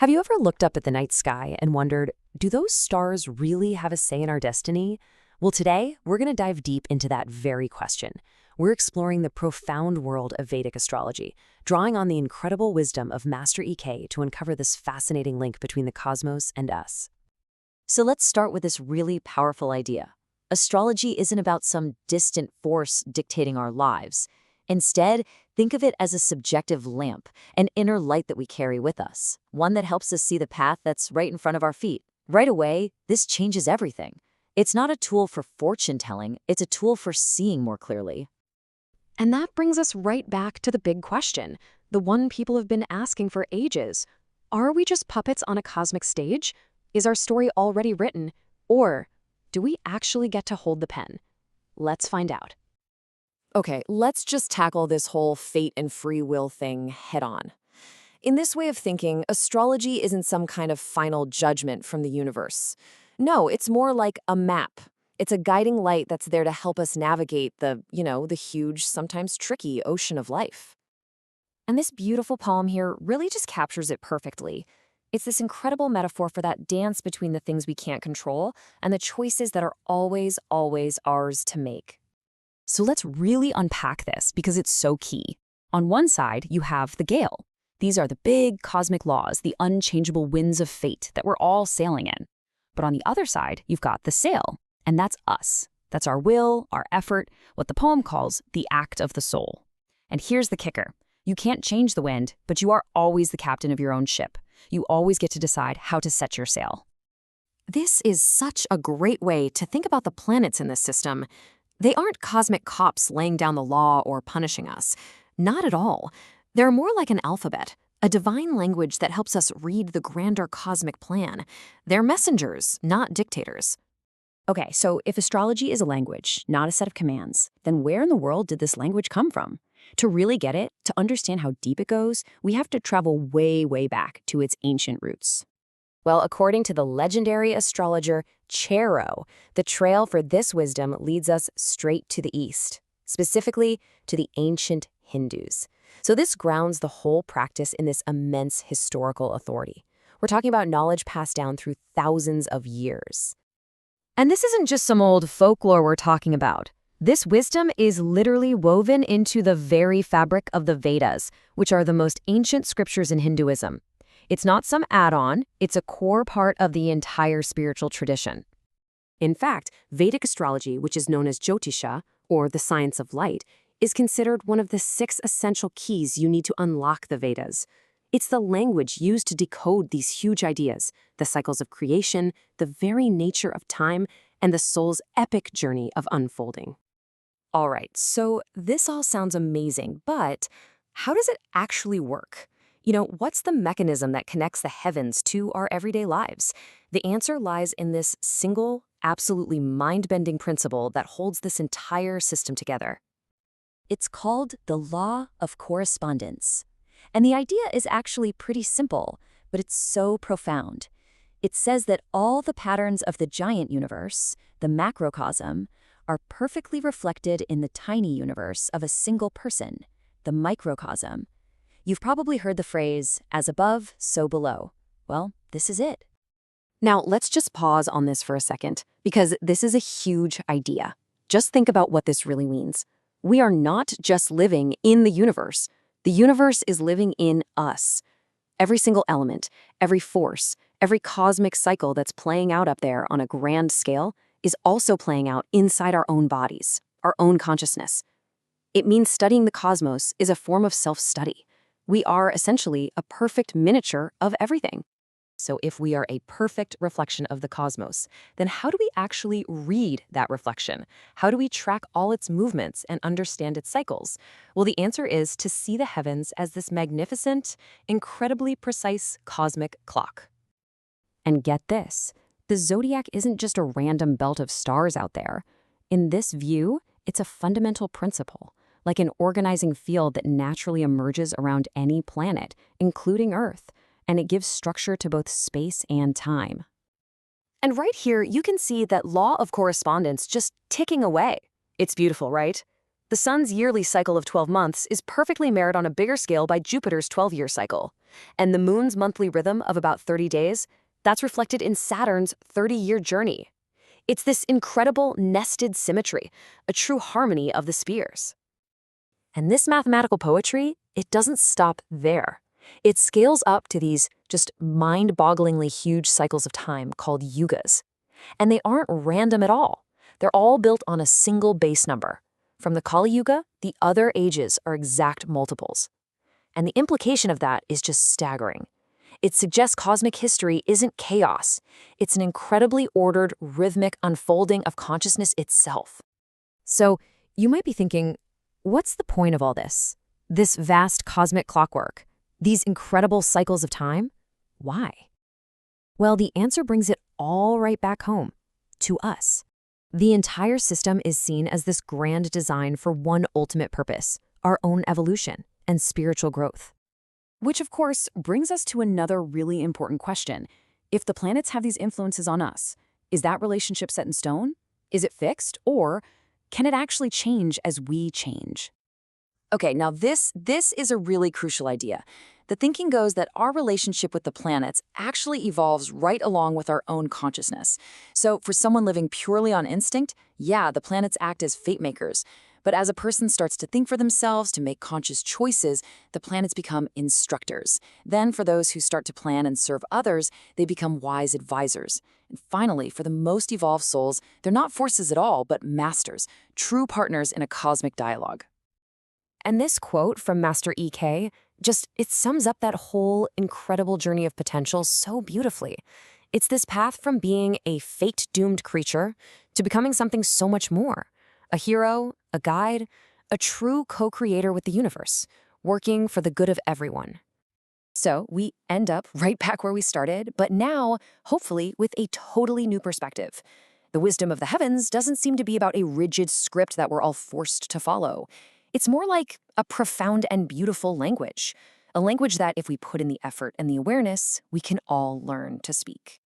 Have you ever looked up at the night sky and wondered, do those stars really have a say in our destiny? Well, today, we're going to dive deep into that very question. We're exploring the profound world of Vedic astrology, drawing on the incredible wisdom of Master EK to uncover this fascinating link between the cosmos and us. So let's start with this really powerful idea. Astrology isn't about some distant force dictating our lives. Instead, think of it as a subjective lamp, an inner light that we carry with us, one that helps us see the path that's right in front of our feet. Right away, this changes everything. It's not a tool for fortune-telling, it's a tool for seeing more clearly. And that brings us right back to the big question, the one people have been asking for ages. Are we just puppets on a cosmic stage? Is our story already written? Or do we actually get to hold the pen? Let's find out. Okay, let's just tackle this whole fate and free will thing head on. In this way of thinking, astrology isn't some kind of final judgment from the universe. No, it's more like a map. It's a guiding light that's there to help us navigate the huge, sometimes tricky ocean of life. And this beautiful poem here really just captures it perfectly. It's this incredible metaphor for that dance between the things we can't control and the choices that are always, always ours to make. So let's really unpack this because it's so key. On one side, you have the gale. These are the big cosmic laws, the unchangeable winds of fate that we're all sailing in. But on the other side, you've got the sail, and that's us. That's our will, our effort, what the poem calls the act of the soul. And here's the kicker. You can't change the wind, but you are always the captain of your own ship. You always get to decide how to set your sail. This is such a great way to think about the planets in this system. They aren't cosmic cops laying down the law or punishing us. Not at all. They're more like an alphabet, a divine language that helps us read the grander cosmic plan. They're messengers, not dictators. Okay, so if astrology is a language, not a set of commands, then where in the world did this language come from? To really get it, to understand how deep it goes, we have to travel way, way back to its ancient roots. Well, according to the legendary astrologer Chero, the trail for this wisdom leads us straight to the east, specifically to the ancient Hindus. So this grounds the whole practice in this immense historical authority. We're talking about knowledge passed down through thousands of years. And this isn't just some old folklore we're talking about. This wisdom is literally woven into the very fabric of the Vedas, which are the most ancient scriptures in Hinduism. It's not some add-on, it's a core part of the entire spiritual tradition. In fact, Vedic astrology, which is known as Jyotisha, or the science of light, is considered one of the 6 essential keys you need to unlock the Vedas. It's the language used to decode these huge ideas, the cycles of creation, the very nature of time, and the soul's epic journey of unfolding. All right, so this all sounds amazing, but how does it actually work? What's the mechanism that connects the heavens to our everyday lives? The answer lies in this single, absolutely mind-bending principle that holds this entire system together. It's called the law of correspondence. And the idea is actually pretty simple, but it's so profound. It says that all the patterns of the giant universe, the macrocosm, are perfectly reflected in the tiny universe of a single person, the microcosm. You've probably heard the phrase, as above, so below. Well, this is it. Now, let's just pause on this for a second, because this is a huge idea. Just think about what this really means. We are not just living in the universe. The universe is living in us. Every single element, every force, every cosmic cycle that's playing out up there on a grand scale is also playing out inside our own bodies, our own consciousness. It means studying the cosmos is a form of self-study. We are essentially a perfect miniature of everything. So if we are a perfect reflection of the cosmos, then how do we actually read that reflection? How do we track all its movements and understand its cycles? Well, the answer is to see the heavens as this magnificent, incredibly precise cosmic clock. And get this, the zodiac isn't just a random belt of stars out there. In this view, it's a fundamental principle, like an organizing field that naturally emerges around any planet, including Earth, and it gives structure to both space and time. And right here, you can see that law of correspondence just ticking away. It's beautiful, right? The sun's yearly cycle of 12 months is perfectly mirrored on a bigger scale by Jupiter's 12-year cycle. And the moon's monthly rhythm of about 30 days, that's reflected in Saturn's 30-year journey. It's this incredible nested symmetry, a true harmony of the spheres. And this mathematical poetry, it doesn't stop there. It scales up to these just mind-bogglingly huge cycles of time called yugas. And they aren't random at all. They're all built on a single base number. From the Kali Yuga, the other ages are exact multiples. And the implication of that is just staggering. It suggests cosmic history isn't chaos. It's an incredibly ordered, rhythmic unfolding of consciousness itself. So, you might be thinking, what's the point of all this? This vast cosmic clockwork? These incredible cycles of time? Why? Well, the answer brings it all right back home, to us. The entire system is seen as this grand design for one ultimate purpose, our own evolution and spiritual growth. Which, of course, brings us to another really important question. If the planets have these influences on us, is that relationship set in stone? Is it fixed? Or can it actually change as we change? Okay, now this is a really crucial idea. The thinking goes that our relationship with the planets actually evolves right along with our own consciousness. So for someone living purely on instinct, yeah, the planets act as fate makers. But as a person starts to think for themselves, to make conscious choices, the planets become instructors. Then for those who start to plan and serve others, they become wise advisors. And finally, for the most evolved souls, they're not forces at all, but masters, true partners in a cosmic dialogue. And this quote from Master E.K., it sums up that whole incredible journey of potential so beautifully. It's this path from being a fate-doomed creature to becoming something so much more. A hero, a guide, a true co-creator with the universe, working for the good of everyone. So we end up right back where we started, but now, hopefully, with a totally new perspective. The wisdom of the heavens doesn't seem to be about a rigid script that we're all forced to follow. It's more like a profound and beautiful language, a language that if we put in the effort and the awareness, we can all learn to speak.